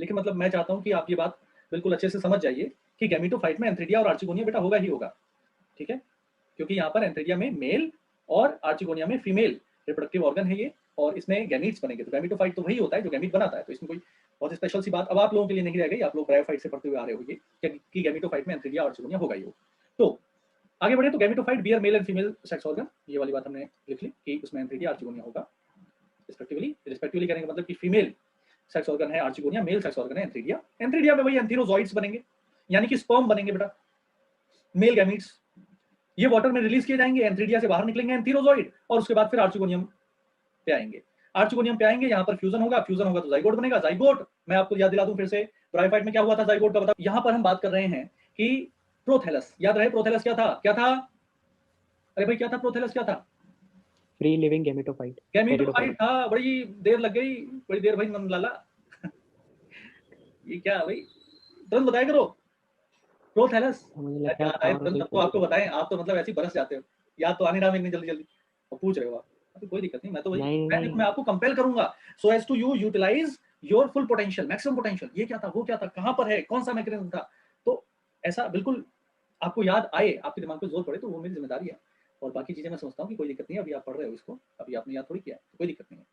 लेकिन मतलब मैं चाहता हूँ कि आप ये बात बिल्कुल अच्छे से समझ जाइए कि गैमेटोफाइट में एंथ्रीडिया और आर्चिगोनिया बेटा होगा ही होगा, ठीक है? क्योंकि यहाँ पर एंथ्रीडिया में मेल और आर्चिगोनिया में फीमेल रिप्रोडक्टिव ऑर्गन है ये, और इसमें गैमीट्स बनेंगे। तो गैमेटोफाइट तो वही होता है जो गैमीट बनाता है, तो इसमें कोई बहुत स्पेशल सी बात अब आप लोगों के लिए नहीं रह गई। आप लोग ब्रायोफाइट से पढ़ते हुए आ रहे होंगे कि गैमेटोफाइट में एंथ्रीडिया और आर्चिगोनिया होगा ही होगा। तो आगे बढ़े तो gametophyte bear male and female sex organ, ये वाली बात हमने लिख ली कि उसमें एंथ्रीडिया आर्चिगोनिया होगा रिस्पेक्टिवली कहने का मतलब कि फीमेल सेक्स ऑर्गन है आर्चिगोनिया, मेल सेक्स ऑर्गन है एंथ्रीडिया। एंथ्रीडिया में वही एंथीरोजॉइड्स बनेंगे, यानी कि स्पर्म बनेंगे बेटा, मेल गैमीट्स। ये वाटर में रिलीज किए जाएंगे, एंथ्रीडिया से बाहर निकलेंगे एंथीरोजॉइड, और उसके बाद फिर आर्चिगोनियम पे आएंगे। आर्चिगोनियम पे आएंगे, यहाँ पर फ्यूजन होगा तो जाइगोट बनेगा। जाइगोट मैं आपको याद दिला दूं फिर से, ब्रायोफाइट में क्या हुआ था जाइगोट का, बताओ। यहाँ पर हम बात कर रहे हैं कि प्रोथैलस, याद रहे प्रोथैलस क्या था, क्या था? अरे भाई क्या था प्रोथैलस, क्या था? Free living gametophyte. गैमेटोफाइट था। बड़ी देर लग गई, बड़ी देर भाई नंदलाला। ये क्या भाई, तुरंत बताया करो। प्रोथैलस मुझे लगता है याद आए तुरंत सबको आपको बताएं, आप तो मतलब ऐसे ही बरस जाते हो, याद तो आने रहा इतनी जल्दी जल्दी, और पूछ रहे हो आप। अभी कोई दिक्कत नहीं, मैं तो वही मैं आपको कंपेल करूंगा so as to you utilise your full potential, maximum potential. ये क्या था, वो क्या था, कहां पर है, कौन सा मैकेनिज्म था, तो ऐसा बिल्कुल आपको याद आए, आपके दिमाग पे जोर पड़े, तो वो मेरी जिम्मेदारी है। और बाकी चीजें मैं समझता हूँ कि कोई दिक्कत नहीं है, अभी आप पढ़ रहे हो इसको, अभी आपने याद थोड़ी किया है, कोई दिक्कत नहीं है।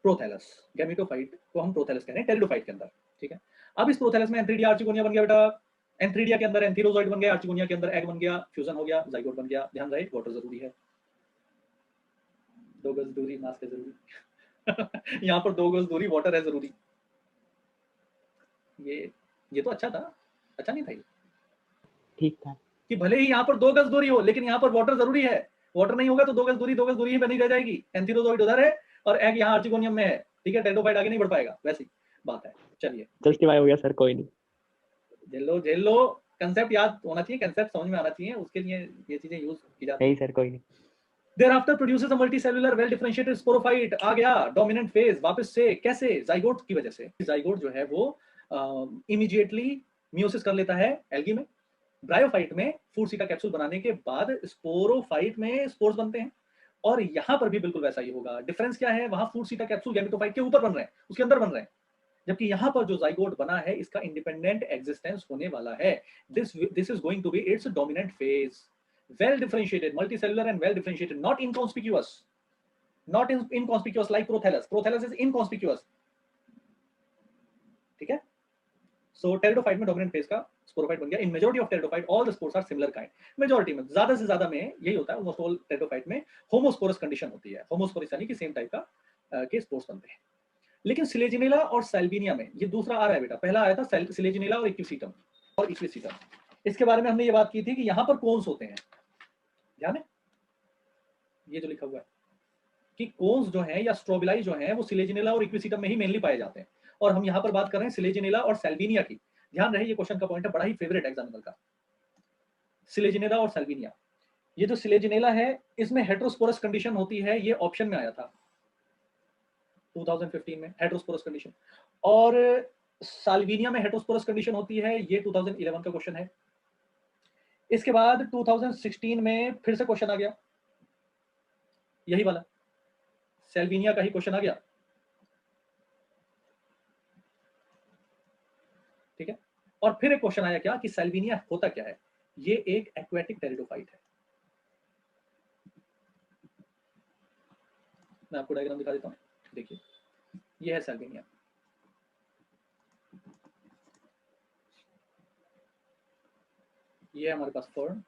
प्रोथैलस, गैमेटोफाइट को हम प्रोथैलस कह रहे हैं टेरिडोफाइट के अंदर, ठीक है। अब इस प्रोथैलस में एंथ्रीडिया आर्चिगोनिया बन गया बेटा, एंथ्रीडिया के अंदर एंथीरोजॉइड बन गया, आर्चिगोनिया के अंदर एग बन गया, फ्यूजन हो गया, जाइगोट बन गया। ध्यान रहे वाटर जरूरी है, 2 गज दूरी मास्क है जरूरी। यहाँ पर 2 गज दूरी वाटर है जरूरी। ये तो अच्छा था, अच्छा नहीं था ये? ठीक था कि भले ही यहाँ पर 2 गज दूरी हो, लेकिन यहाँ पर वाटर जरूरी है। वाटर नहीं होगा तो 2 गज दूरी ही बनी रह जाएगी। एंथीरोजॉइड उधर है और एग यहाँ आर्चिगोनियम में है, ठीक है। टेरिडोफाइट आगे नहीं बढ़ पाएगा, वैसी बात है। चलिए जस्टिफाई हो गया सर, कोई नहीं, झेल लो। कंसेप्ट याद होना चाहिए, कंसेप्ट समझ में आना चाहिए, उसके लिए ये चीजें यूज की जाती नहीं है। सर कोई नहीं। Thereafter produces a multicellular well differentiated sporophyte। आ गया डोमिनेंट फेज वापस से, कैसे? जाइगोट की वजह से। जाइगोट जो है वो इमीडिएटली मियोसिस कर लेता है एल्गी में। ब्रायोफाइट में फूड सीटा कैप्सूल बनाने के बाद स्पोरोफाइट में स्पोर्स बनते हैं, और यहां पर भी बिल्कुल वैसा ही होगा। डिफरेंस क्या है, वहां फूड सीटा कैप्सूल गैमेटोफाइट के ऊपर बन रहे हैं, उसके अंदर बन रहे हैं, जबकि यहां पर जो जाइगोट बना है इसका इंडिपेंडेंट एग्जिस्टेंस होने वाला है। This is going to be its dominant phase. well differentiated, multicellular and well differentiated, not inconspicuous, like prothallus is inconspicuous, ठीक है। सो टेरिडोफाइट में डोमिनेंट फेज का स्पोरोफाइट बन गया। In majority of pteridophyte all the spores are similar kind. Majority में, ज्यादा से ज्यादा में यही होता है, ऑलमोस्ट ऑल टेरिडोफाइट में होमोस्पोरस कंडीशन होती है। होमोस्पोरस यानी कि सेम टाइप का के स्पोर्स बनते हैं। लेकिन सिलेजिनेला और सैल्विनिया में, ये दूसरा आ रहा है बेटा, पहला आया था सिलेजिनेला और इक्विसिटम। इसके बारे में हमने ये बात की थी कि यहां पर कोन्स होते हैं, ध्यान है ये जो लिखा हुआ है कि कोन्स जो हैं या स्ट्रोबिलाई जो हैं वो सिलेजिनेला और इक्विसिटम में ही मेनली पाए जाते हैं, और हम यहां पर बात कर रहे हैं सिलेजिनेला और सैल्विनिया की। ध्यान रहे ये क्वेश्चन का पॉइंट है, बड़ा ही फेवरेट एग्जामिनर का, सिलेजिनेला और सैल्विनिया। ये जो सिलेजिनेला है इसमें हेटेरोस्पोरस कंडीशन होती है, ये ऑप्शन में आया था 2015 में, हेटेरोस्पोरस कंडीशन। और साल्विनिया में हेटेरोस्पोरस कंडीशन होती है, ये 2011 का क्वेश्चन है। इसके बाद 2016 में फिर से क्वेश्चन आ गया, यही वाला सैल्विनिया का ही क्वेश्चन आ गया, ठीक है। और फिर एक क्वेश्चन आया क्या कि सैल्विनिया होता क्या है, ये एक एक्वेटिक टेरिडोफाइट है। मैं आपको डायग्राम दिखा देता हूं, देखिए ये है सैल्विनिया, ये है हमारे पास फर्न,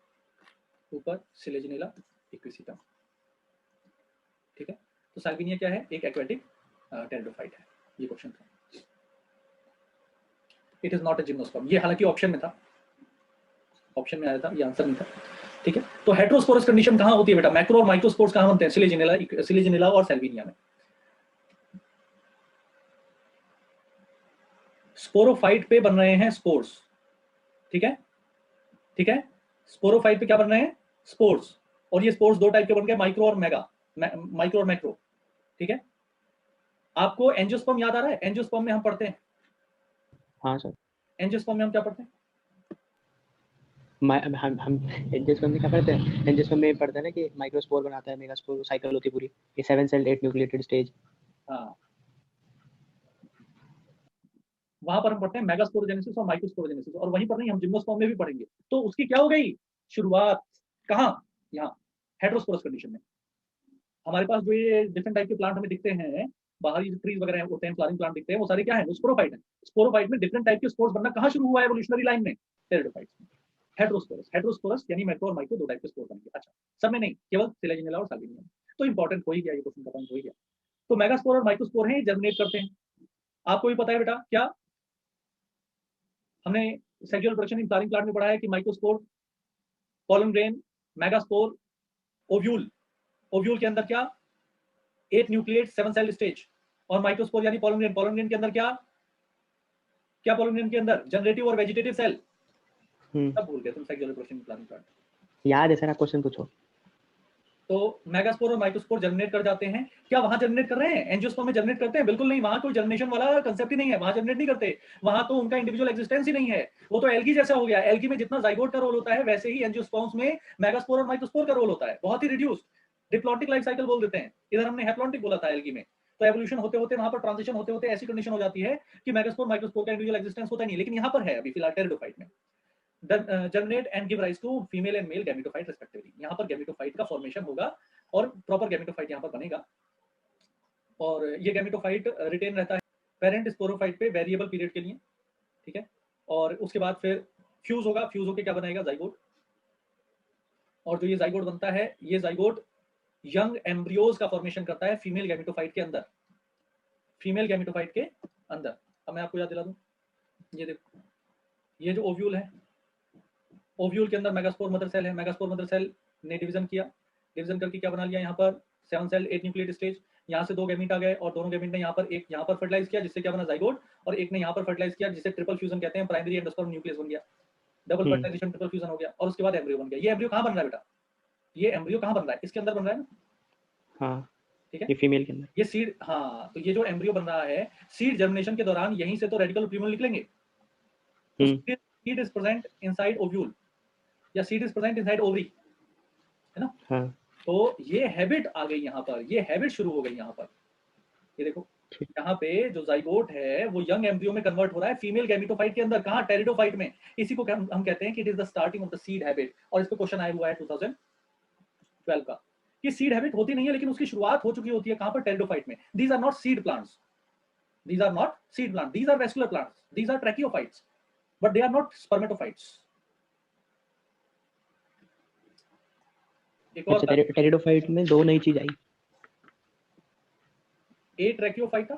ऊपर सिलेजिनेला, इक्विसिटम, ठीक है। तो सैल्विनिया क्या है, एक एक्वेटिक टेरिडोफाइट है, ये क्वेश्चन था। It is not a gymnosperm, ये हालांकि ऑप्शन में था, ऑप्शन में आया था, ये आंसर नहीं था, ठीक है। तो हेटेरोस्पोरस कंडीशन कहां होती है बेटा, मैक्रो और माइक्रोस्पोर्स कहां बनते हैं, सिलेजिनेला और सैल्विनिया में। स्पोरोफाइट पे बन रहे हैं स्पोर्स, ठीक है, ठीक है। स्पोरोफाइट पे क्या बन रहे हैं, स्पोर्स, और ये स्पोर्स दो टाइप के बन गए, माइक्रो और माइक्रो और मैक्रो, ठीक है। आपको एंजियोस्पर्म याद आ रहा है, एंजियोस्पर्म में हम पढ़ते हैं, हाँ सर, एंजियोस्पर्म में हम क्या पढ़ते हैं, हम एंजियोस्पर्म में क्या पढ़ते हैं, एंजियोस्पर्म में पढ़ते हैं ना कि माइक्रोस्पोर बनाता है, मेगास्पोर साइकिल होती है पूरी, ये 7 सेल्ड 8 न्यूक्लिएटेड स्टेज। हाँ वहां पर हम पढ़ते हैं मेगास्पोरोजेनेसिस और माइक्रोस्पोरोजेनेसिस, और वहीं पर नहीं हम जिम्नोस्पर्म में भी पढ़ेंगे। तो उसकी क्या हो गई शुरुआत, कहाँ, यहाँ हेटेरोस्पोरस कंडीशन में। हमारे पास जो ये डिफरेंट टाइप के प्लांट हमें दिखते हैं, बाहरी जो ट्रीज वगैरह होते हैं, फ्लावरिंग प्लांट दिखते हैं, वो सारे क्या है, स्पोरोफाइट है। स्पोरोफाइट में डिफरेंट टाइप के स्पोर्स बनना कहाँ शुरू हुआ है एवोल्यूशनरी लाइन में, टेरिडोफाइट्स में। हेटेरोस्पोरस, हेटेरोस्पोरस यानी मैक्रो और माइक्रो दो टाइप के स्पोर बनेंगे। अच्छा, सब में नहीं, केवल सिलेजिनिला और साल्विनिया। तो इंपॉर्टेंट हो ही गया, ये क्वेश्चन का पॉइंट हो ही गया। तो मेगास्पोर और माइक्रोस्पोर हैं, जर्मिनेट करते हैं। आपको भी पता है बेटा, क्या हमने sexual reproduction in flowering plant में पढ़ा है कि microspore, pollen grain, megaspore, ovule. Ovule के अंदर क्या, 8 न्यूक्लिएट 7 सेल स्टेज। और माइक्रोस्पोर यानी पॉलन ग्रेन, पॉलन ग्रेन के अंदर क्या, क्या पॉलन ग्रेन के अंदर जनरेटिव और वेजिटेटिव सेल। सब भूल गए तुम sexual reproduction in flowering plant. याद है सर, आप क्वेश्चन पूछो। तो मेगास्पोर और माइक्रोस्पोर जर्मिनेट कर जाते हैं। क्या वहां जर्मिनेट कर रहे हैं, एंजियोस्पर्म में जर्मिनेट करते हैं? बिल्कुल नहीं, वहां कोई जर्मिनेशन वाला कंसेप्ट ही नहीं है, वहां जर्मिनेट नहीं करते। वहां तो उनका इंडिविजुअल एक्जिस्टेंस ही नहीं है, वो तो एल्गी जैसा हो गया। एल्गी में जितना जाइगोट का रोल होता है, वैसे ही एंजियोस्पर्म्स में मेगास्पोर और माइक्रोस्पोर का रोल होता है, बहुत ही रिड्यूस्ड। डिप्लॉन्टिक लाइफ साइकिल बोल देते हैं, इधर हमने हैप्लॉन्टिक बोला था एल्गी में। तो एवोल्यूशन होते होते वहां पर ट्रांजिशन होते होते ऐसी कंडीशन हो जाती है कि मेगास्पोर माइक्रोस्पोर का इंडिविजुअल एक्जिस्टेंस होता नहीं, लेकिन यहाँ पर है अभी फिलहाल टेरिडोफाइट में। Germinate and give rise to female and male gametophyte respectively. यहाँ पर गैमेटोफाइट का फॉर्मेशन होगा और प्रॉपर गैमेटोफाइट यहाँ पर बनेगा। और ये गैमेटोफाइट रिटेन रहता है पेरेंट स्पोरोफाइट पे वेरिएबल पीरियड के लिए, ठीक है। और उसके बाद फिर फ्यूज होगा, फ्यूज होकर क्या बनाएगा, जाइगोट। और जो ये जाइगोट बनता है, ये जाइगोट यंग एम्ब्रियोज का फॉर्मेशन करता है फीमेल गैमेटोफाइट के अंदर, फीमेल गैमेटोफाइट के अंदर। अब मैं आपको याद दिला दूं, ये देखो, ये जो ओव्यूल है, ओव्यूल के अंदर मेगास्पोर मदर सेल है। मेगास्पोर मदर सेल ने डिवीजन किया, डिवीजन करके क्या बना लिया, यहाँ पर 7 सेल 8 न्यूक्लिएट स्टेज। यहाँ से 2 गैमीट आ गए और दोनों गैमीट ने यहाँ पर एक यहाँ पर फर्टिलाइज किया, जिससे क्या बना, जाइगोट। और एक ने यहाँ पर फर्टिलाइज किया, जिसे ट्रिपल फ्यूजन कहते हैं, प्राइमरी एंडोस्पर्म न्यूक्लियस बन गया, डबल फर्टिलाइजेशन ट्रिपल फ्यूजन हो गया। और उसके बाद एम्ब्रियो बन गया। ये एम्ब्रियो कहाँ बन रहा है बेटा, ये एम्ब्रियो कहाँ बन रहा है, इसके अंदर बन रहा है ना, हाँ, ठीक है, ये फीमेल के अंदर। ये सीड, हाँ, तो ये जो एम्ब्रियो बन रहा है, सीड जर्मिनेशन के दौरान यहीं से तो रेडिकल प्यूमल निकलेंगे। तो seed is present inside ovule या seed is present inside ovary, है ना। हाँ। तो ये हैबिट आ गई यहाँ पर, ये हैबिट शुरू हो गई यहाँ पर। ये देखो, यहाँ पे जो जाइगोट है वो यंग एम्ब्रियो में कन्वर्ट हो रहा है फीमेल गैमेटोफाइट के अंदर, कहाँ, टेरिडोफाइट में। इसी को हम कहते हैं कि it is the starting of the seed habit. और इस पे क्वेश्चन आया हुआ है 2012 का, कि सीड हैबिट होती नहीं है, लेकिन उसकी शुरुआत हो चुकी होती है कहाँ पर, टेरिडोफाइट में। These are not seed plants, these are not seed plants, these are vascular plants, these are tracheophytes, but they are not spermatophytes. एक और अच्छा, टेरिडोफाइट में 2 नई चीज आई, ए ट्रैकियोफाइटा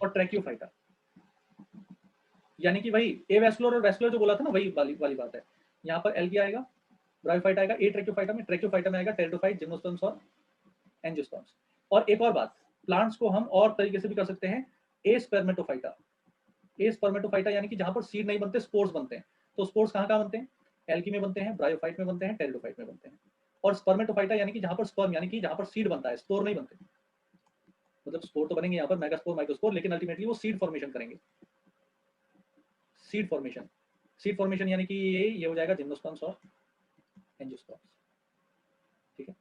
और ट्रैकियोफाइटा, यानी कि वही ए वैस्कुलर और वैस्कुलर जो बोला था ना, वही वाली बात है। यहाँ पर एल्गी आएगा, ब्रायोफाइट आएगा, ए ट्रैकियोफाइटा में, ट्रैकियोफाइटा में आएगा टेरिडोफाइट, जिम्नोस्पर्म्स और एंजियोस्पर्म्स। और एक और बात, प्लांट्स को हम और तरीके से भी कर सकते हैं, ए स्पर्मेटोफाइटा। ए स्पर्मेटोफाइटा यानी कि जहां पर सीड नहीं बनते, स्पोर्स बनते हैं। तो स्पोर्स कहाँ कहाँ बनते हैं, एल्गी में बनते हैं, ब्रायोफाइट में बनते हैं, टेरिडोफाइट में बनते हैं। और स्पर्मेटोफाइटा यानी कि जहां पर स्पर्म यानी कि जहां पर सीड बनता है, स्पोर नहीं बनते। मतलब स्पोर तो बनेंगे यहाँ पर मेगास्पोर माइक्रोस्पोर, लेकिन अल्टीमेटली वो सीड फॉर्मेशन करेंगे। सीड फॉर्मेशन, सीड फॉर्मेशन यानी कि ये हो जाएगा जिम्नोस्पर्म्स और एंजियोस्पर्म्स, ठीक है।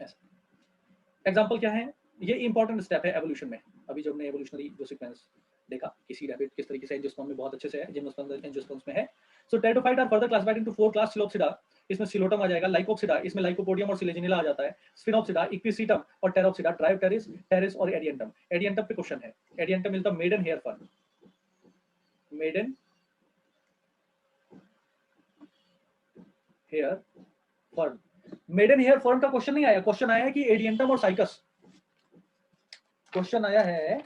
ऐसा एग्जांपल क्या है, ये इंपॉर्टेंट स्टेप है एवोल्यूशन में। अभी जब हमने एवोल्यूशनरी जो सीक्वेंस देखा कि सीड हैबिट किस तरीके से एंजियोस्पर्म में बहुत अच्छे से है, जिम्नोस्पर्म्स एंजियोस्पर्म्स में है। So pteridophyte are further classified into 4 class, Psilopsida, इसमें सिलोटम आ जाएगा, लाइकोप्सिडा, इसमें लाइकोपोडियम और सिलेजिनिला आ जाता है, स्फिनोप्सिडा, इक्विसीटम और टेरोप्सिडा, ट्रायोप्टेरिस, टेरिस और एडियंटम। एडियंटम पे क्वेश्चन है, Adiantum is the maiden hair fern, maiden hair fern. Maiden hair fern का क्वेश्चन नहीं आया, क्वेश्चन आया है कि एडियंटम और साइकस। क्वेश्चन आया है,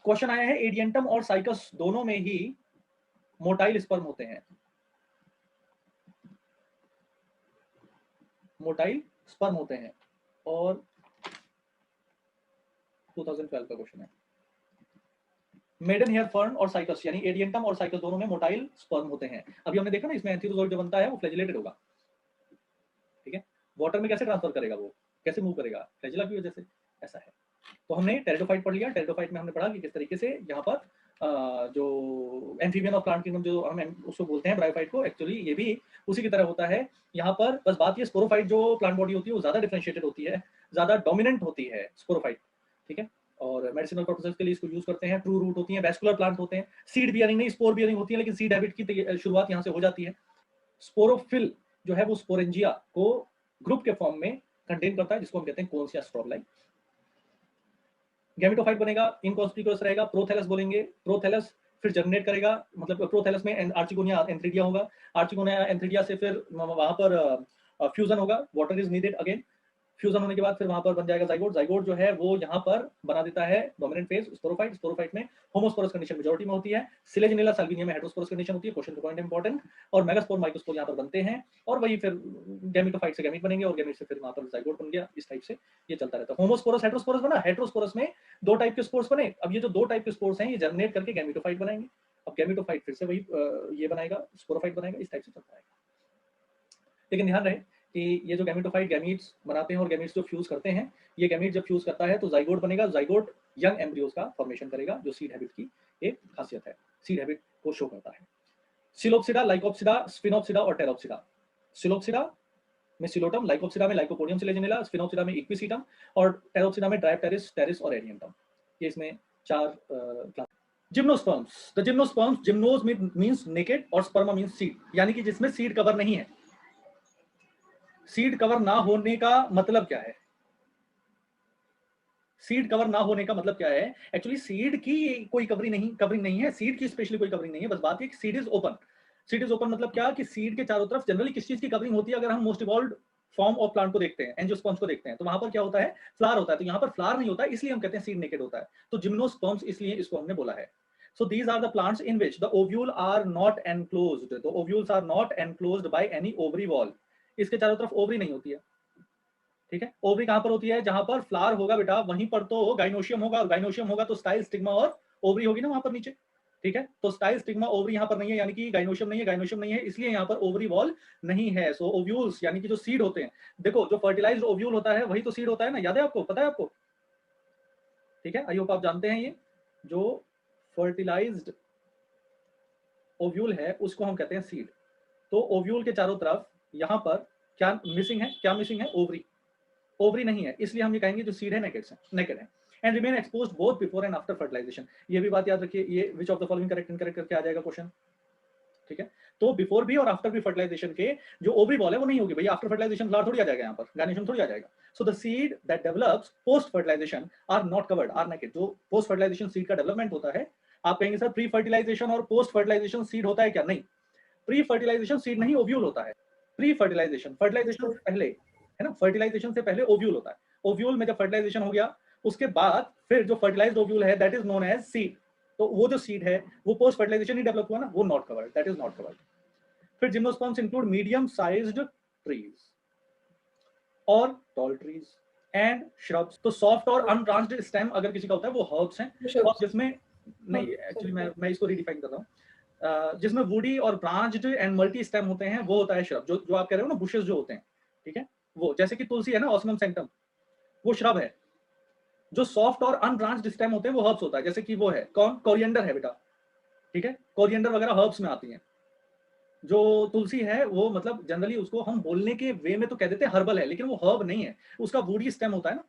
क्वेश्चन आया है एडियंटम और साइकस दोनों में ही मोटाइल स्पर्म होते हैं, मोटाइल स्पर्म होते हैं। और 2012 का क्वेश्चन है, मेडन हेयर फर्न और साइकस यानी एडियंटम और साइकस दोनों में मोटाइल स्पर्म होते हैं। अभी हमने देखा ना, इसमें एंथीरोजोइड जो बनता है वो फ्लैजिलेटेड होगा, ठीक है। वाटर में कैसे ट्रांसफर करेगा, वो कैसे मूव करेगा, फ्लैजिला की वजह से, ऐसा है। तो हमने टेरिडोफाइट पढ़ लिया, टेरिडोफाइट में हमने पढ़ा कि किस तरीके से यहाँ पर जो एम्फीबियन और प्लांट किंगडम जो हम उसको बोलते हैं ब्रायोफाइट को, एक्चुअली ये भी उसी की तरह होता है। यहाँ पर बस बात ये, स्पोरोफाइट जो प्लांट बॉडी होती है वो ज्यादा डिफरेंशिएटेड होती है, ज्यादा डोमिनेंट होती है स्पोरोफाइट। ठीक है। और मेडिसिनल पर्पसेस के लिए इसको यूज करते हैं। ट्रू रूट होती है, वैस्कुलर प्लांट होते हैं, सीड बियरिंग नहीं स्पोर बियरिंग होती है, लेकिन सीड हैबिट की शुरुआत यहाँ से हो जाती है। स्पोरोफिल जो है वो स्पोरेंजिया को ग्रुप के फॉर्म में कंटेन करता है, जिसको हम कहते हैं कोन्स या स्ट्रॉबलाइन। गैमेटोफाइट बनेगा, इनकॉन्स्पिकुअस रहेगा, प्रोथैलस बोलेंगे, प्रोथैलस फिर जर्मिनेट करेगा, मतलब प्रोथैलस में आर्चिगोनिया एंथ्रिडिया होगा, आर्चिगोनिया एंथ्रिडिया से फिर वहां पर फ्यूजन होगा, water is needed again, fusion होने के बाद फिर वहां पर बन जाएगा जाइगोट, जाइगोट जो है वो यहाँ पर बना देता है डोमिनेंट फेज स्पोरोफाइट, स्पोरोफाइट में होमोस्पोरस कंडीशन मेजॉरिटी में होती है, सिलेजिनेला साल्विनिया में हेटेरोस्पोरस कंडीशन होती है, क्वेश्चन पॉइंट इंपॉर्टेंट, और मेगास्पोर माइक्रोस्पोर यहाँ पर बनते हैं, और वही फिर गैमेटोफाइट से गैमेट बनेंगे, और गैमेट से फिर वहां पर जाइगोट बन गया, इस टाइप से ये चलता रहता है। होमोस्पोरस हेटेरोस्पोरस बना, हेटेरोस्पोरस में दो टाइप के स्पोर्स बने, अब ये जो दो टाइप के स्पोर्स हैं ये जर्मिनेट करके गैमेटोफाइट बनाएंगे, अब गैमेटोफाइट फिर से वही ये बनाएगा स्पोरोफाइट बनाएगा, इस टाइप से चलता है। लेकिन ध्यान रहे कि ये जो गैमेटोफाइट गैमीट्स बनाते हैं और गैमीट्स जो फ्यूज करते हैं, ये गैमीट जब फ्यूज करता है तो जाइगोट बनेगा, जाइगोट यंग एम्ब्रियोज का फॉर्मेशन करेगा, जो सीड हैबिट की एक खासियत है, सीड हैबिट को शो करता है। सिलोप्सिडा, लाइकोप्सिडा, स्फिनोप्सिडा और टेरोप्सिडा। सिलोप्सिडा में सिलोटम, लाइकोप्सिडा में लाइकोपोडियम सिलेजिनेला, स्फिनोप्सिडा में इक्विसीटम, और टेरोप्सिडा में ड्राइप्टेरिस, टेरिस और एरियंटम। ये इसमें चार class. Gymnosperms, the gymnosperms, जिम्नोस means naked और स्पर्मा मींस सीड, यानी कि जिसमें सीड कवर नहीं है। सीड कवर ना होने का मतलब क्या है? सीड कवर ना होने का मतलब क्या है? एक्चुअली सीड की कोई कवरिंग नहीं है, सीड की स्पेशली कोई कवरिंग नहीं है, बस बात है कि seed is open. Seed is open मतलब क्या कि सीड के चारों तरफ जनरली किस चीज की कवरिंग होती है? अगर हम most evolved form of plant को देखते हैं, एंजियोस्पर्म्स को देखते हैं, तो वहां पर क्या होता है? फ्लावर होता है, तो यहाँ पर फ्लावर नहीं होता है, इसलिए हम कहते हैं सीड नेकेड होता है। तो जिम्नोस्पर्म्स इसलिए इसको हमने बोला है। So these are the plants in which the ovule are not enclosed. The ovules are not enclosed by any ovary wall. इसके चारों तरफ ओवरी नहीं होती है, ठीक है। ओवरी कहां पर होती है? जहां पर फ्लावर होगा बेटा, वहीं पर तो गाइनोशियम होगा, और गाइनोशियम होगा तो स्टाइल, स्टिग्मा और ओवरी होगी ना वहां पर नीचे, ठीक है। तो स्टाइल, स्टिग्मा, ओवरी यहाँ पर नहीं है, यानी कि गाइनोशियम नहीं है, गाइनोशियम नहीं है, इसलिए यहाँ पर ओवरी वॉल नहीं है। सो ओव्यूल्स यानी कि जो सीड होते हैं, देखो जो फर्टिलाइज्ड ओव्यूल होता है वही तो सीड होता है ना, याद है आपको? पता है आपको? ठीक है, आई होप आप जानते हैं। ये जो फर्टिलाइज्ड ओव्यूल है उसको हम कहते हैं सीड। तो ओव्यूल के चारों तरफ यहाँ पर क्या मिसिंग है? क्या मिसिंग है? ओवरी। ओवरी नहीं है, इसलिए हम ये कहेंगे जो सीड है नेकेड है। And remain exposed both before and after fertilisation. ये भी बात याद रखिए, ये which of the following correct incorrect करके आ जाएगा क्वेश्चन, ठीक है। तो बिफोर भी और आफ्टर भी फर्टिलाइजेशन के जो ओवरी बॉल है वो नहीं होगी भैया, आफ्टर फर्टिलाइजेशन फ्लावर थोड़ी आ जाएगा, यहाँ पर गार्निशियम थोड़ी आ जाएगा। So the seed that develops post fertilisation are not covered, are naked. जो पोस्ट फर्टिलाइजेशन सीड का डेवलपमेंट होता है, आप कहेंगे सर प्री फर्टिलाइजेशन और पोस्ट फर्टिलाइजेशन सीड होता है क्या? नहीं, प्री फर्टिलाइजेशन सीड नहीं ओव्यूल होता है। प्री फर्टिलाइजेशन, फर्टिलाइजेशन से पहले है ना, फर्टिलाइजेशन से पहले ओव्यूल होता है। ओव्यूल में जब फर्टिलाइजेशन हो गया उसके बाद फिर जो फर्टिलाइज्ड ओव्यूल है that is known as seed. तो वो जो सीड है वो पोस्ट फर्टिलाइजेशन ही डेवलप हुआ ना, वो not covered, that is not covered. फिर gymnosperms include medium sized trees और टॉल ट्रीज एंड श्रब्स। तो सॉफ्ट और अनब्रांच्ड स्टेम अगर किसी का होता है वो हर्ब्स हैं, और जिसमें नहीं, एक्चुअली मैं इसको रीडिफाइन कर रहा हूँ, जिसमें वुडी और ब्रांच्ड एंड मल्टी स्टेम होते हैं वो होता है श्रब। जो आप कह रहे हो ना बुशेस जो होते हैं, ठीक है, वो जैसे कि तुलसी है ना, ऑस्मियम सेंटम, वो श्रब है। जो सॉफ्ट और अनब्रांच्ड स्टेम होते हैं वो हर्ब्स होता है, जैसे कि वो है कौन? कोरिएंडर है बेटा, ठीक है, कोरिएंडर वगैरह हर्ब्स में आती हैं। जो तुलसी है वो मतलब जनरली उसको हम बोलने के वे में तो कह देते हैं हर्बल है, लेकिन वो हर्ब नहीं है, उसका वुडी स्टेम होता है ना,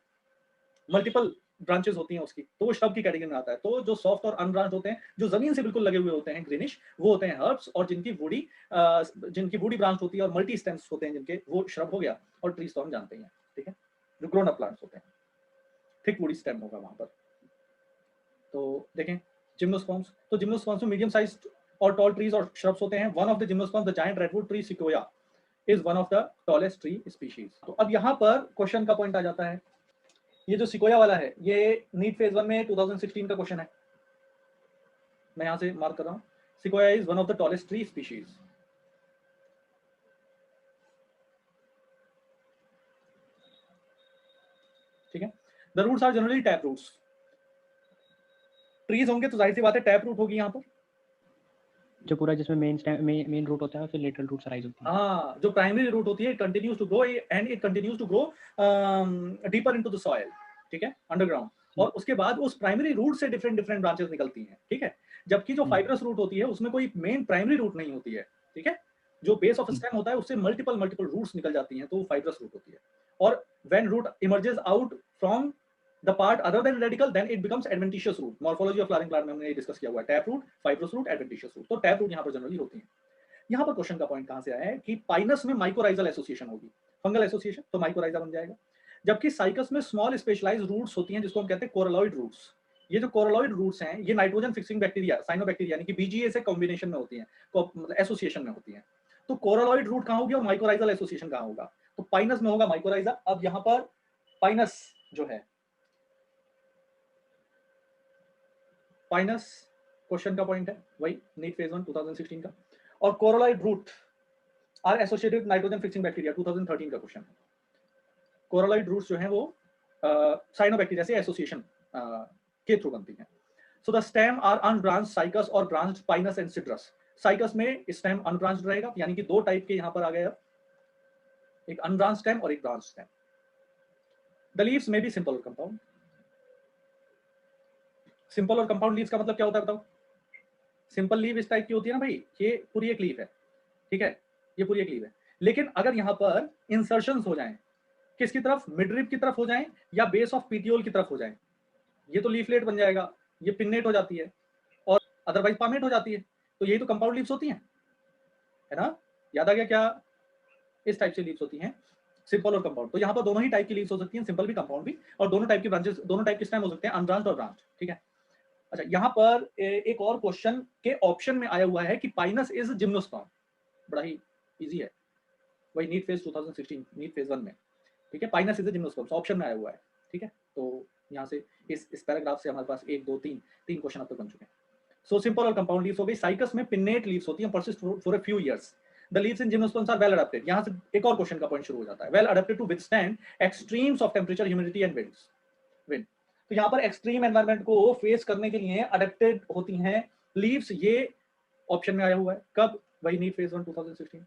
मल्टीपल ब्रांचेस होती हैं उसकी, तो वो श्रब की कैटेगरी में आता है। तो जो सॉफ्ट और अनब्रांच होते हैं, जो जमीन से बिल्कुल लगे हुए होते हैं ग्रीनिश, वो होते हैं हर्ब्स, और जिनकी वुडी ब्रांच होती है और मल्टी स्टेम्स होते हैं जिनके, वो श्रब हो गया। और ट्रीज तो हम जानते ही हैं, ठीक है, जो ग्रोन अप प्लांट्स होते हैं, थिक वुडी स्टेम होगा वहां पर। तो देखें जिम्नोस्पर्म्स, तो जिम्नोस्पर्म्स में मीडियम साइज और टॉल ट्रीज और श्रब्स होते हैं। One of the gymnosperms the giant redwood tree sequoia is one of the tallest tree species. तो अब यहाँ पर क्वेश्चन का पॉइंट आ जाता है, ये जो सिकोया वाला है ये नीट फेज 1 में 2016 का क्वेश्चन है, मैं यहां से मार्क कर रहा हूं। Sequoia is one of the tallest tree species. ठीक है, the roots are generally tap roots. Trees होंगे तो जाहिर सी बात है टैप रूट होगी यहाँ पर, जो पूरा जिसमें मेन रूट होता है, फिर लेटरल रूट राइज होती है। हाँ, जो प्राइमरी रूट होती है it continues to grow and it continues to grow deeper into the soil, ठीक है, अंडरग्राउंड। और उसके बाद उस प्राइमरी रूट से डिफरेंट डिफरेंट ब्रांचेस निकलती हैं, ठीक है। जबकि जो फाइब्रस रूट होती है उसमें कोई मेन प्राइमरी रूट नहीं होती है, ठीक है। जो बेस ऑफ स्टेम होता है उससे मल्टीपल मल्टीपल रूट्स निकल जाती हैं, तो वो फाइब्रस रूट होती है। और when root emerges out from the part other than radicle then it becomes adventitious root. Morphology of flowering plant में हमने डिस्कस किया हुआ है, tap root, fibrous root, adventitious root. तो टैप रूट यहाँ पर जनरली होती है। यहाँ पर क्वेश्चन का पॉइंट कहां से आया है कि पाइनस में माइकोराइजल एसोसिएशन होगी, फंगल एसोसिएशन, तो माइकोराइजा बन जाएगा। जबकि साइकस में स्मॉल स्पेशलाइज्ड रूट्स होती हैं जिसको हम कहते हैं कोरलॉइड रूट्स। ये जो कोरलॉइड रूट्स हैं ये नाइट्रोजन फिक्सिंग बैक्टीरिया, साइनोबैक्टीरिया यानी कि बीजीए से कॉम्बिनेशन में होती हैं, मतलब एसोसिएशन में होती हैं। तो कोरलॉइड रूट कहां होगी और माइकोराइजल एसोसिएशन कहां होगा? तो पाइनस में होगा माइकोराइजा। अब यहां पर पाइनस जो है, पाइनस क्वेश्चन का पॉइंट है वही नीट फेज 1 2016 का। और coralloid root are associated with nitrogen fixing bacteria 2013 का क्वेश्चन। कोरलॉइड रूट्स जो हैं वो साइनोबैक्टीरिया से एसोसिएशन के थ्रू बनती हैं। So the stem are unbranched Cycas और branched Pinus and Citrus. Cycas में स्टेम अनब्रांच्ड रहेगा, यानी कि दो टाइप के यहां पर आ गए, एक अनब्रांच्ड स्टेम और एक ब्रांच स्टेम। द लीव्स में बी सिंपल और कंपाउंड। सिंपल और कंपाउंड लीव्स का मतलब क्या होता है बताओ? सिंपल लीव इस टाइप की होती है ना भाई, ये पूरी एक लीव है, ठीक है, ये पूरी एक लीव है। लेकिन अगर यहां पर इंसर्शंस हो जाएं, किसकी तरफ, मिडरिब की तरफ हो जाएं या बेस ऑफ पीटियोल की तरफ हो जाएं, ये तो लीफलेट बन जाएगा, ये पिन्नेट हो जाती है और अदरवाइज पामेट हो जाती है। तो यही तो कंपाउंड लीव्स होती हैं, है ना? याद आ गया क्या? इस टाइप से लीव्स होती हैं, सिंपल और कंपाउंड। तो यहाँ पर दोनों ही टाइप की लीव्स हो सकती हैं, सिंपल भी कंपाउंड भी, और दोनों टाइप की ब्रांचेस, दोनों टाइप के स्टेम हो सकते हैं, अनब्रांच्ड और ब्रांच, ठीक है। अच्छा, यहाँ पर एक और क्वेश्चन के ऑप्शन में आया हुआ है कि पाइनस इज जिम्नोस्पर्म। बड़ा ही इजी है, वही नीट फेज 2016 नीट फेज 1 में, ठीक है। पाइनस इज जिम्नोस्पर्म ऑप्शन में आया हुआ है, ठीक है। तो यहाँ से इस पैराग्राफ से हमारे पास 1 2 3 क्वेश्चन अब तक बन चुके हैं। सो सिंपल और कंपाउंड लीव्स हो गई। साइकस में पिन्नेट लीव्स होती हैं, persist for a few years. The leaves in gymnosperms are well adapted. यहाँ से एक और क्वेश्चन का पॉइंट शुरू हो जाता है, well adapted to withstand extremes of temperature, humidity and wind. तो यहाँ पर एक्सट्रीम एनवायरनमेंट को फेस करने के लिए अडेप्टेड होती हैं लीव्स, ये ऑप्शन में आया हुआ है। कब? वही नीट फेज 1 2016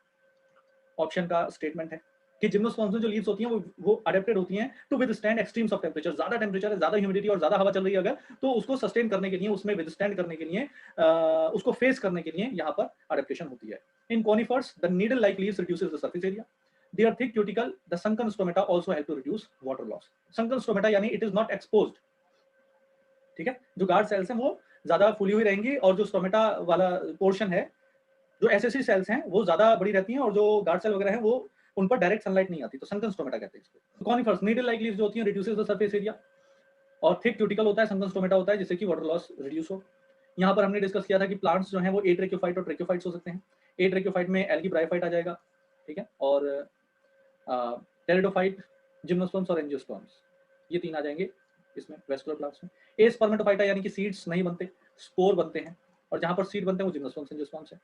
ऑप्शन का स्टेटमेंट है कि जिम्नोस्पर्म्स में जो लीव्स होती हैं वो अडेप्टेड होती हैं to withstand extremes of temperature. ज्यादा टेम्परेचर है, ज्यादा ह्यूमिडिटी और ज्यादा हवा चल रही है अगर, तो उसको सस्टेन करने के लिए, उसमें विथस्टैंड करने के लिए, उसको फेस करने के लिए यहाँ पर अडेप्टेशन होती है। In conifers the needle like leaves reduces the surface area. They are thick cuticle. The sunken stomata also help to reduce water loss. Sunken stomata यानी it is not exposed, ठीक है। जो गार्ड सेल्स हैं वो ज्यादा फूली हुई रहेंगी और जो स्टोमेटा वाला पोर्शन है, जो एसएससी सेल्स हैं वो ज्यादा बड़ी रहती हैं और जो गार्ड सेल वगैरह हैं वो उन पर डायरेक्ट सनलाइट नहीं आती, तो संकन स्टोमेटा कहते हैं इसको। कॉनिफर्स नीडल लाइक लीव्स जो होती हैं रिड्यूसेस द सरफेस एरिया, और थिक क्यूटिकल होता है, संकन स्टोमेटा होता है जिससे कि वाटर लॉस रिड्यूस हो। यहाँ पर हमने डिस्कस किया था कि प्लांट्स जो हैं वो एट्रेक्योफाइट और ट्रेक्योफाइट्स हो सकते हैं। एट्रेक्योफाइट में एल्गी ब्रायोफाइट आ जाएगा, ठीक है, और टेरिडोफाइट, जिम्नोस्पर्म्स और एंजियोस्पर्म्स, ये 3 आ जाएंगे इसमें वेस्कुलर प्लांट्स में। ए स्पर्मेटोफाइटा यानी कि सीड्स नहीं बनते, स्पोर बनते हैं, और जहां पर सीड बनते हैं वो जिम्नोस्पर्म्स एंजियोस्पर्म्स है।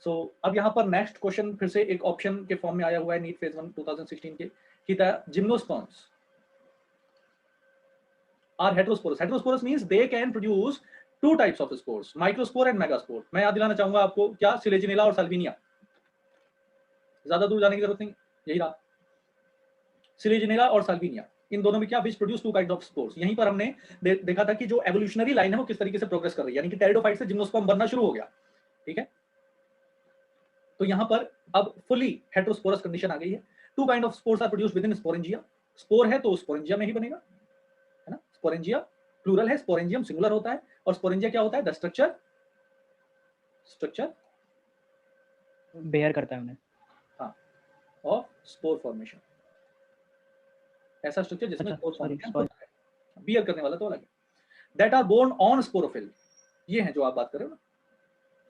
सो अब यहाँ पर नेक्स्ट क्वेश्चन फिर से एक ऑप्शन के फॉर्म में आया हुआ है नीट फेज 1 2016 के, कि the gymnosperms are heterosporous. Heterosporous means they can produce 2 types of spores, microspore and megaspore. मैं याद दिलाना चाहूंगा आपको, क्या? सिलेजिनेला और साल्विनिया। ज्यादा दूर जाने की जरूरत नहीं, यही रहा, सिलेजिनेला और साल्विनिया। इन दोनों में क्या? Which produce 2 kind of spores. यहीं पर हमने देखा था कि जो एवोल्यूशनरी लाइन है वो किस तरीके से प्रोग्रेस कर रही है, यानी कि टेरिडोफाइट से जिम्नोस्पर्म बनना शुरू हो गया, ठीक है। तो यहां पर अब फुली हेटेरोस्पोरस कंडीशन आ गई है। 2 kind of spores are produced within sporangia. Spore है तो स्पोरेंजिया में ही बनेगा, है ना। स्पोरेंजिया प्लूरल है, स्पोरेंजियम सिंगुलर होता है, और स्पोरेंजिया क्या होता है? द स्ट्रक्चर बेयर करता है उन्हें, हाँ, ऑफ स्पोर फॉर्मेशन। ऐसा स्ट्रक्चर जिसमें स्पोर फॉर्मेशन होता है, बियर करने वाला तो अलग है। That are borne on sporophyll, ये है जो आप बात कर रहे हो ना,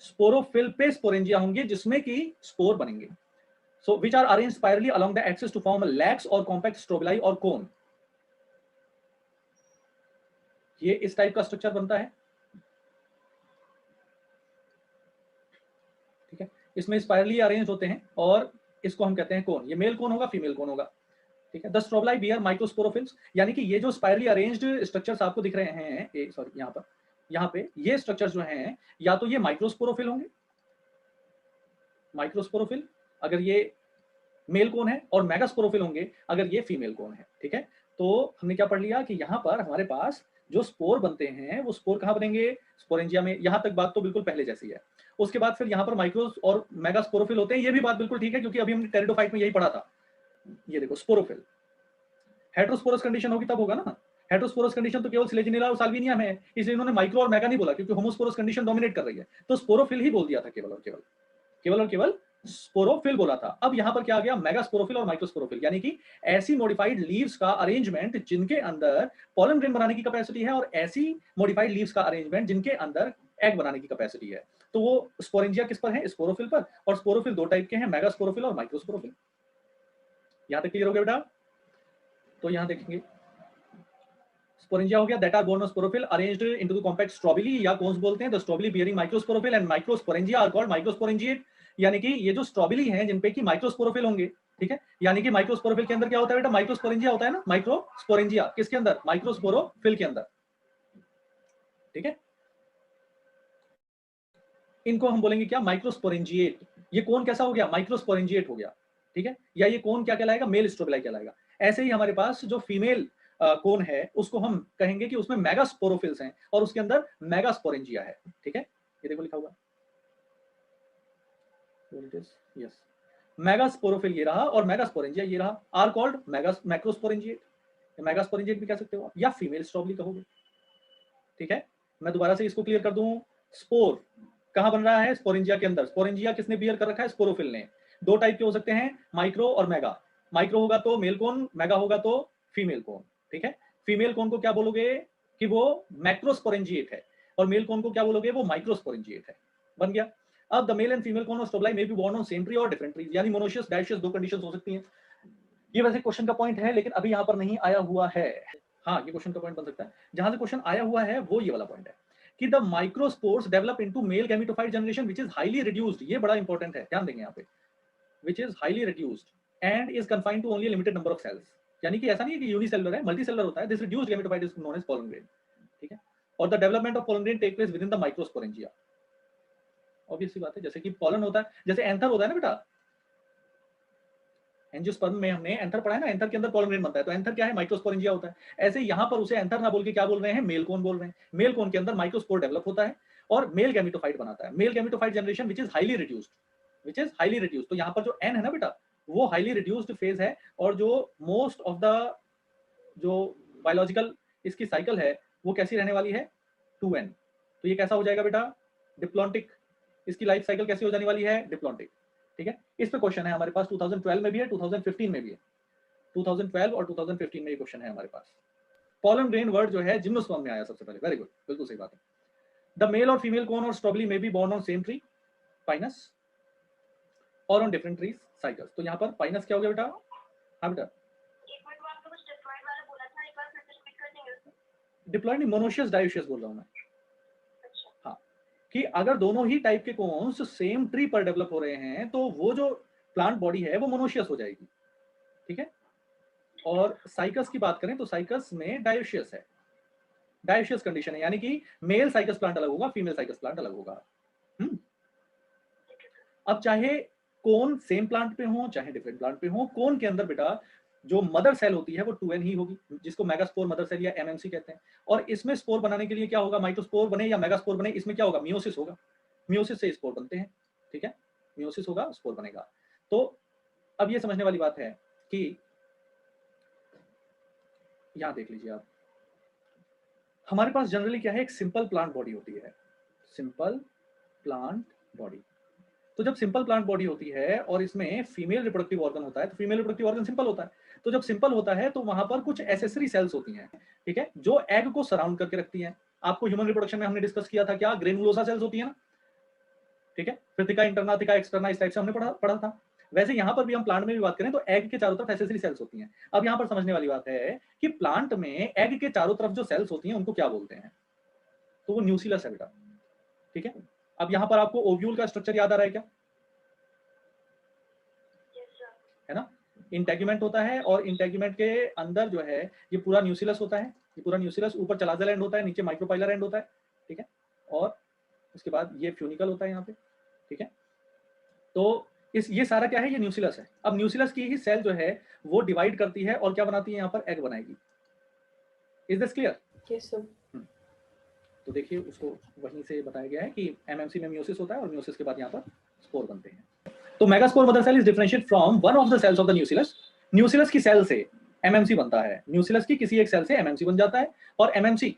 स्पोरोफिल पे स्पोरेंजिया होंगे जिसमें कि स्पोर बनेंगे। So which are arranged spirally along the axis to form lax और कॉम्पैक्ट स्ट्रोबिलाई और कोन। ये इस टाइप का स्ट्रक्चर बनता है, ठीक है। इसमें स्पाइरली अरेंज होते हैं और इसको हम कहते हैं कोन। ये मेल कोन होगा, फीमेल कोन होगा, ठीक है। द स्ट्रोबिलाई बियर माइक्रोस्पोरोफिल्स, यानी कि ये जो स्पाइरली अरेंज्ड स्ट्रक्चर्स आपको दिख रहे हैं, सॉरी यहाँ पे ये स्ट्रक्चर्स जो हैं, या तो ये माइक्रोस्पोरोफिल होंगे, माइक्रोस्पोरोफिल अगर ये मेल कोन है, और मेगास्पोरोफिल होंगे अगर ये फीमेल कोन है, ठीक है। तो हमने क्या पढ़ लिया कि यहाँ पर हमारे पास जो स्पोर बनते हैं वो स्पोर कहाँ बनेंगे? स्पोरेंजिया में। यहाँ तक बात तो बिल्कुल पहले जैसी है। उसके बाद फिर यहाँ पर माइक्रो और मेगास्पोरोफिल होते हैं, ये भी बात बिल्कुल ठीक है, क्योंकि अभी हमने टेरिडोफाइट में यही पढ़ा था। ये देखो स्पोरोफिल, हेटेरोस्पोरस कंडीशन होगी तब होगा ना, हेटेरोस्पोरस कंडीशन तो केवल सिलेजिनिला और साल्विनिया में है, इसलिए इन्होंने माइक्रो और मेगा नहीं बोला, क्योंकि होमोस्पोरस कंडीशन डोमिनेट कर रही है, तो स्पोरोफिल ही बोल दिया था, केवल और केवल स्पोरोफिल बोला था। अब यहां पर क्या आ गया, मेगास्पोरोफिल और माइक्रोस्पोरोफिल, यानी कि ऐसी मॉडिफाइड लीव्स का अरेंजमेंट जिनके अंदर पॉलन ग्रेन बनाने की कैपेसिटी है, और ऐसी मॉडिफाइड लीव्स का अरेंजमेंट जिनके अंदर एग बनाने की कैपेसिटी है। तो वो स्पोरेंजिया किस पर है, स्पोरोफिल पर, और स्पोरोफिल दो टाइप के हैं, मेगास्पोरोफिल और माइक्रोस्पोरोफिल। यहां तक क्लियर हो गया बेटा? तो यहां देखेंगे स्पोरेंजिया हो गया, that are borne of sporophyll arranged into the compact strobili या कोन्स बोलते हैं, the strobili bearing microsporophyll and microsporangia are called microsporangiate. यानी कि ये जो स्ट्रॉबिली हैं जिन पे कि माइक्रोस्पोरोफिल होंगे, ठीक है, यानी कि माइक्रोस्पोरोफिल के अंदर क्या होता है बेटा, माइक्रोस्पोरेंजिया होता है ना, माइक्रोस्पोरेंजिया किसके अंदर, माइक्रोस्पोरोफिल के अंदर, ठीक है। इनको हम बोलेंगे क्या, माइक्रोस्पोरेंजिएट। ये कोन कैसा हो गया, माइक्रोस्पोरेंजिएट हो गया, ठीक है, या ये कोन क्या कहलाएगा, मेल स्ट्रोबिलाई कहलाएगा। ऐसे ही हमारे पास जो फीमेल कोन है उसको हम कहेंगे कि उसमें मेगास्पोरोफिल्स हैं और उसके अंदर मेगास्पोरेंजिया है, ठीक है, ये देखो लिखा हुआ यस, मेगास्पोरोफिल ये रहा और मेगास्पोरेंजिया ये रहा, आर कॉल्ड मैक्रोस्पोरेंजिएट, मेगास्पोरेंजिएट भी कह सकते हो या फीमेल स्ट्रॉबली कहोगे, ठीक है। मैं दोबारा से इसको क्लियर कर दूं, स्पोर कहां बन रहा है, स्पोरेंजिया के अंदर। स्पोरेंजिया किसने बियर कर रखा है, स्पोरोफिल ने। दो टाइप के हो सकते हैं, माइक्रो और मेगा। माइक्रो होगा तो मेल कोन, मेगा होगा तो फीमेल कोन, ठीक है। फीमेल कोन को क्या बोलोगे कि वो मैक्रोस्पोरेंजिएट है, और मेल कोन को क्या बोलोगे, वो माइक्रोस्पोरेंजिएट है। बन गया। अब the male and female cone of strobili may be borne on same tree और डिफरेंट ट्रीज, यानी मोनोशियस डायशियस दो कंडीशंस हो सकती हैं। ये वैसे क्वेश्चन का पॉइंट है, लेकिन अभी यहां पर नहीं आया हुआ है। हाँ, ये क्वेश्चन का पॉइंट बन सकता है। जहां से क्वेश्चन आया हुआ है वो ये वाला पॉइंट है कि the microspores develop into male gametophyte generation which is highly reduced. ये बड़ा इंपॉर्टेंट है, ध्यान देंगे यहाँ पे, which is highly reduced and is confined to only limited number of cells. यानी कि ऐसा नहीं है कि यूनिसेलुलर है, मल्टीसेलुलर होता है। This reduced gametophyte is known as pollen grain, ठीक है। और the development of pollen grain take place within the microsporangia. Obvious सी बात है, जैसे कि पोलन होता है, जैसे एंथर होता है ना बेटा, एंजियोस्पर्म में हमने एंथर पढ़ा है ना, एंथर के अंदर पोलन ग्रेन बनता है, तो एंथर क्या है, माइक्रोस्पोरेंजिया होता है। ऐसे यहाँ पर उसे एंथर ना बोल के क्या बोल रहे हैं, मेल कोन बोल रहे हैं। मेल कोन के अंदर माइक्रोस्पोर डेवलप होता है और मेल गैमेटोफाइट बनाता है। Mail gametophyte generation which is highly reduced, which is highly reduced. तो यहाँ पर जो एन है ना बेटा, वो हाईली रिड्यूस्ड फेज है, और जो मोस्ट ऑफ द जो बायोलॉजिकल इसकी साइकिल है वो कैसी रहने वाली है, 2n। तो ये कैसा हो जाएगा बेटा, डिप्लॉन्टिक। इसकी लाइफ साइकिल कैसी हो जाने वाली है, डिप्लॉन्टिक, ठीक है। इस पे क्वेश्चन है हमारे पास, 2012 में भी है, 2015 में भी है। 2012 और 2015 में ये क्वेश्चन है हमारे पास। पोलन ग्रेन वर्ड जो है जिम्नोस्पर्म में आया सबसे पहले, वेरी गुड, बिल्कुल सही बात है। द मेल और फीमेल कोन और स्ट्रॉबेरी में be borne on same tree, Pinus, और ऑन डिफरेंट ट्रीज, साइकल्स। तो यहाँ पर पाइनस क्या हो गया बेटा, हाँ बेटा, डिप्लॉयड नहीं, मोनोशियस डायोशियस बोल रहा हूँ मैं। हाँ, कि अगर दोनों ही टाइप के कोन्स सेम ट्री पर डेवलप हो रहे हैं तो वो जो प्लांट बॉडी है वो मोनोशियस हो जाएगी, ठीक है। और साइकस की बात करें तो साइकस में डायोशियस है, डायोशियस कंडीशन है, यानी कि मेल साइकस प्लांट अलग होगा, फीमेल साइकस प्लांट अलग होगा। अब चाहे कोन सेम प्लांट पे हो चाहे डिफरेंट प्लांट पे हो, कोन के अंदर बेटा जो मदर सेल होती है वो 2n ही होगी, जिसको मेगास्पोर मदर सेल या एमएमसी कहते हैं। और इसमें स्पोर बनाने के लिए क्या होगा, माइक्रोस्पोर बने या मेगास्पोर बने, इसमें क्या होगा, मियोसिस होगा। मियोसिस से स्पोर बनते हैं, ठीक है, मियोसिस होगा, स्पोर बनेगा। तो अब ये समझने वाली बात है कि यहां देख लीजिए आप, हमारे पास जनरली क्या है, एक सिंपल प्लांट बॉडी होती है, सिंपल प्लांट बॉडी। तो जब सिंपल प्लांट बॉडी होती है और इसमें फीमेल रिप्रोडक्टिव ऑर्गन होता है, तो फीमेल रिप्रोडक्टिव ऑर्गन सिंपल होता है। तो जब सिंपल होता है तो वहां पर कुछ एसेसरी सेल्स होती हैं, ठीक है, जो एग को सराउंड करके रखती हैं। आपको ह्यूमन रिप्रोडक्शन में हमने डिस्कस किया था क्या, ग्रेनुलोसा सेल्स होती है ना, ठीक है, कृतिका, इंटरना, थिका, एक्सटर्ना, इस टाइप से हमने पढ़ा था। वैसे यहाँ पर भी हम प्लांट में भी बात करें तो एग के चारों तरफ एसेसरी सेल्स होती हैं। अब यहाँ पर समझने वाली बात है कि प्लांट में एग के चारों तरफ जो सेल्स होती हैं उनको क्या बोलते हैं, तो वो न्यूसिलस है बेटा, ठीक है। अब यहाँ पर आपको ओव्यूल का स्ट्रक्चर याद आ रहा है क्या, है ना, इंटेगुमेंट होता है, और इंटेगुमेंट के अंदर जो है ये पूरा न्यूसिलस होता है, ये पूरा न्यूसिलस, ऊपर चलाजल एंड होता है, नीचे माइक्रोपाइलर एंड होता है, ठीक है, और उसके बाद ये फ्यूनिकल होता है यहाँ पे, ठीक है। तो ये सारा क्या है, ये न्यूसिलस है। अब न्यूसिलस की ही सेल जो है वो डिवाइड करती है और क्या बनाती है, यहाँ पर एग बनाएगी। Is this clear? Yes sir. तो देखिए उसको वहीं से बताया गया है कि एमएमसी में मियोसिस होता है और मियोसिस के बाद यहाँ पर स्पोर बनते हैं। तो megaspore mother cell is differentiate from one of the cells of the nucellus. Nucellus की सेल से एमएमसी बनता है, न्यूक्लियस की किसी एक सेल से एमएमसी बन जाता है, और एमएमसी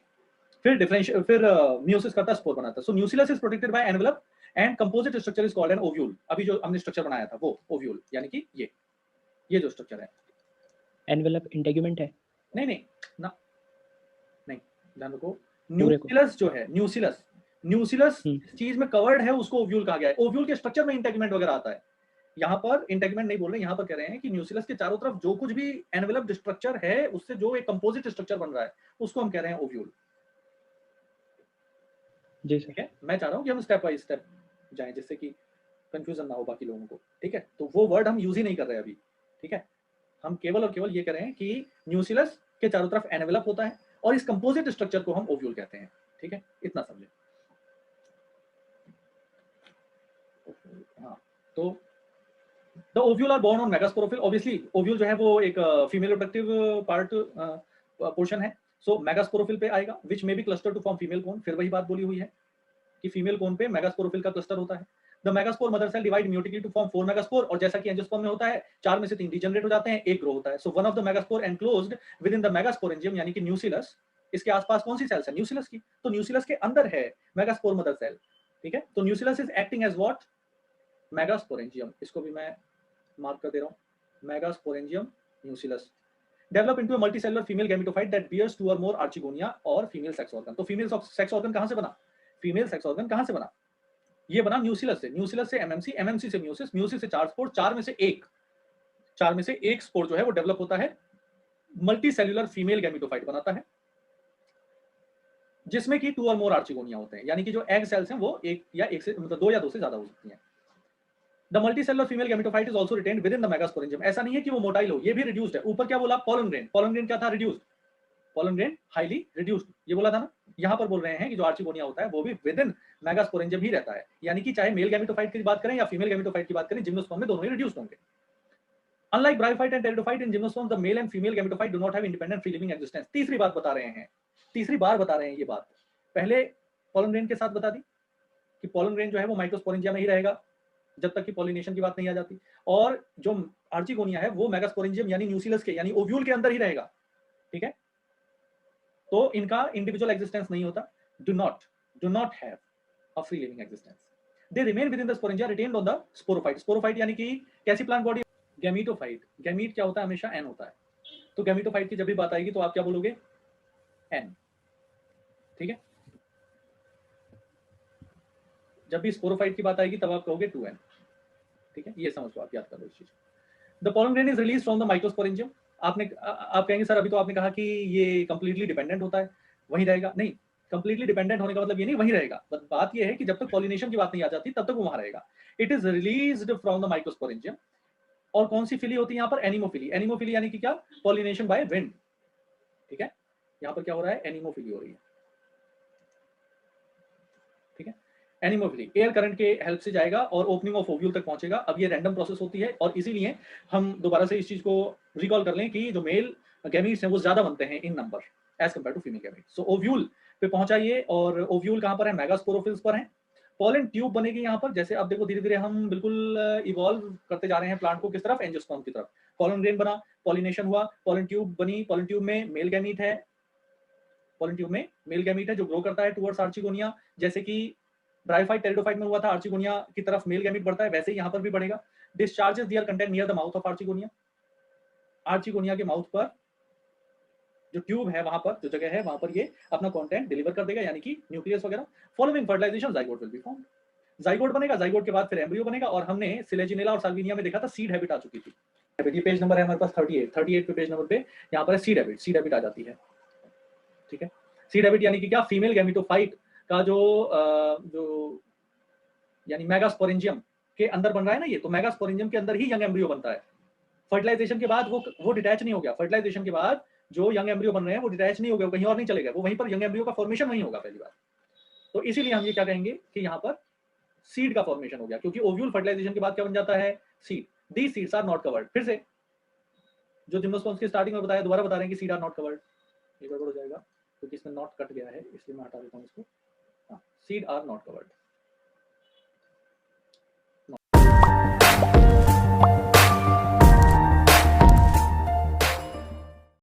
फिर डिफरेंशियल फिर मियोसिस करता है, स्पोर बनाता है। सो nucleus is protected by envelope and composite structure is called an ovule. अभी जो हमने स्ट्रक्चर बनाया था वो ओव्यूल, यानी कि ये जो स्ट्रक्चर है। एनवेलप इंटेगुमेंट है? नहीं नहीं ना, नहीं, ध्यान रखो, पूरे को? न्यूक्लियस जो है, न्यूक्लियस हम्म। चीज में कवर्ड है, उसको ओव्यूल कहा गया है। ओव्यूल के स्ट्रक्चर में इंटेगुमेंट वगैरह आता है। यहाँ पर इंटेगुमेंट नहीं बोल रहे, यहाँ पर कह रहे हैं कि न्यूक्लियस के चारों तरफ जो कुछ भी एनवेलप स्ट्रक्चर है, उससे जो एक कंपोजिट स्ट्रक्चर बन रहा है, उसको हम कह रहे हैं ओव्यूल। जी सर। ठीक है, मैं चाह रहा हूँ कि हम स्टेप बाय स्टेप जाएं, जिससे कि कंफ्यूजन ना हो बाकी लोगों को। ठीक है, तो वो वर्ड हम यूज ही नहीं कर रहे अभी। ठीक है, हम केवल और केवल ये कह रहे हैं कि न्यूक्लियस के चारों तरफ एनवेलप होता है, और इस कंपोजिट स्ट्रक्चर को हम ओव्यूल कहते हैं। ठीक है, इतना समझे। हाँ, तो the ovule are borne on megasporophyll. Obviously ovule जो है वो एक फीमेल रिप्रोडक्टिव पार्ट पोर्शन है। सो मेगास्पोरोफिल पे आएगा, which may be cluster to form female cone. फिर वही बात बोली हुई है कि फीमेल कोन पे मेगास्पोरोफिल का क्लस्टर होता है। The megaspore mother cell divide meiotically to form 4 megaspore, और जैसा कि एंजियोस्पर्म में होता है 4 में से 3 डिजेनरेट हो जाते हैं, एक ग्रो होता है। So one of the megaspore enclosed with in the megasporangium, यानी कि न्यूक्लियस। इसके आसपास कौन सी सेल्स है? न्यूक्लियस की। तो न्यूक्लियस के अंदर है मेगास्पोर मदर सेल। ठीक है, तो nucleus is acting as what? Megasporangium. इसको भी मैं मार्क कर दे रहा हूं, megasporangium nucleus develop into a multicellular female gametophyte that bears 2 और मोर आर्चिगोनिया और फीमेल सेक्स ऑर्गन। तो फीमेल सेक्स ऑर्गन कहां से बना? फीमेल सेक्स ऑर्गन कहां से बना? ये बना न्यूक्लियस से। न्यूक्लियस से एमएमसी, एमएमसी से म्यूसिस, म्यूसिस से 4 स्पोर, 4 में से एक, 4 में से एक स्पोर जो है वो डेवलप होता है, मल्टी सेल्यूलर फीमेल गैमेटोफाइट बनाता है, जिसमें कि 2 और मोर आर्चिगोनिया होते हैं, यानी कि जो एग सेल्स हैं वो एक या एक से मतलब 2 या 2 से ज्यादा हो सकती हैं। The multicellular female gametophyte is also retained with in the megasporangium. ऐसा नहीं है कि वो मोटाइल हो, ये भी रिड्यूस्ड है। ऊपर क्या बोला? Pollen grain. पोलन ग्रेन क्या था? Reduced. Pollen grain highly reduced, ये बोला था ना। यहाँ पर बोल रहे हैं कि जो आर्चिगोनिया होता है वो भी विद इन मेगास्पोरेंजियम ही रहता है, यानी कि चाहे मेल गैमेटोफाइट की बात करें या फीमेल गैमेटोफाइट की बात करें, जिम्नोस्पर्म में दोनों ही रिड्यूस्ड होंगे। Unlike bryophyte and pteridophyte, in gymnosperms the male and female gametophyte do not have independent free living existence। तीसरी बात बता रहे हैं, तीसरी बार बता रहे हैं ये बात। पहले पोलन ग्रेन के साथ बता दी कि पोलन ग्रेन जो है वो माइक्रोस्पोरेंजिया में ही रहेगा जब तक कि पॉलिनेशन की बात नहीं आ जाती, और जो आर्चिगोनिया है वो मेगास्पोरेंजियम यानी न्यूक्लियस के यानी ओव्यूल के अंदर ही रहेगा। ठीक है, तो इनका इंडिविजुअल एग्जिस्टेंस नहीं होता। Do not have a free living existence. They remain with in the sporangia retained on the sporophyte. Sporophyte यानी कि कैसी प्लांट बॉडी? गैमीटोफाइट। गैमीट क्या होता है? हमेशा एन होता है। तो गैमीटोफाइट की जब भी बात आएगी तो आप क्या बोलोगे? एन। ठीक है, जब भी स्पोरोफाइट की बात आएगी तब आप कहोगे 2n। ठीक है, ये समझ लो, आप याद कर लो इस चीज। The pollen grain is release from the microsporangium. आप कहेंगे सर अभी तो आपने कहा कि ये कंप्लीटली डिपेंडेंट होता है, वहीं रहेगा। नहीं, कंप्लीटली डिपेंडेंट होने का मतलब ये नहीं वहीं रहेगा, बट बात ये है कि जब तक पॉलिनेशन की बात नहीं आ जाती तब तक वो वहां रहेगा। It is released from the microsporangium. और कौन सी फिली होती है यहाँ पर? एनिमोफिली। एनिमोफिली यानी कि क्या? Pollination by wind. ठीक है, यहाँ पर क्या हो रहा है? एनिमोफिली हो रही है। ठीक है, एनिमोफिली एयर करंट के हेल्प से जाएगा और ओपनिंग ऑफ ओव्यूल तक पहुंचेगा। अब ये रैंडम प्रोसेस होती है, और इसीलिए हम दोबारा से इस चीज को रिकॉल कर लें कि जो मेल गैमीट्स हैं वो ज्यादा बनते हैं in number as compare to female gametes. So ovule पे पहुंचा ये, और ओव्यूल कहां पर है? मेगास्पोरोफिल्स पर है। पॉलन ट्यूब बनेगी यहाँ पर। जैसे अब देखो धीरे धीरे हम बिल्कुल इवॉल्व करते जा रहे हैं प्लांट को किस तरफ? एंजियोस्पर्म की तरफ। पॉलन ग्रेन बना, पॉलिनेशन हुआ, पॉलन ट्यूब बनी, पॉलन ट्यूब में मेल गैमीट है, पॉलन ट्यूब में मेल गैमीट है जो ग्रो करता है टुवर्ड्स आर्चिगोनिया। जैसे कि ब्रायोफाइट टेरिडोफाइट में हुआ था, आर्चिगोनिया की तरफ मेल गैमीट बढ़ता है, वैसे ही यहाँ पर भी बढ़ेगा। Discharges their content near the mouth of archegonia. Archegonia के माउथ पर जो ट्यूब है, वहां पर जो जगह है, वहां पर ये अपना कंटेंट डिलीवर कर देगा, यानी कि न्यूक्लियस वगैरह। Following fertilization zygote will be formed. Zygote बनेगा, जाइगोट के बाद फिर एम्ब्रियो बनेगा, और हमने सिलेजिनेला और साल्विनिया में देखा था सीड हैबिट आ चुकी थी। ये पेज नंबर है हमारे पास 38 पे, पेज नंबर पे यहाँ पर सीड हैबिट, सीड हैबिट आ जाती है। ठीक है, सीड हैबिट यानी कि क्या? फीमेल गैमेटोफाइट का जो यानी मेगास्पोरेंजियम के अंदर बन रहा है ना ये, तो मेगास्पोरेंजियम के अंदर ही यंग एम्ब्रियो बनता है। फर्टिलाइजेशन के बाद वो डिटैच नहीं हो गया। फर्टिलाइजेशन के बाद जो यंग एम्ब्रियो बन रहे हैं वो डिटैच नहीं हो गया, कहीं और नहीं चले गए, वो वहीं पर यंग एम्ब्रियो का फॉर्मेशन वहीं होगा पहली बार। तो इसीलिए हम ये क्या कहेंगे कि यहाँ पर सीड का फॉर्मेशन हो गया, क्योंकि ओव्यूल फर्टिलाइजेशन के बाद क्या बन जाता है? Seed. These seeds are not covered. फिर से जो जिम्नोस्पर्म्स की स्टार्टिंग में बताया, दोबारा बता रहे हैं कि सीड आर नॉट कवर्ड। ये गड़बड़ हो जाएगा क्योंकि इसमें नॉट कट गया है, इसलिए मैं हटा देता हूँ इसको। Seed are not covered.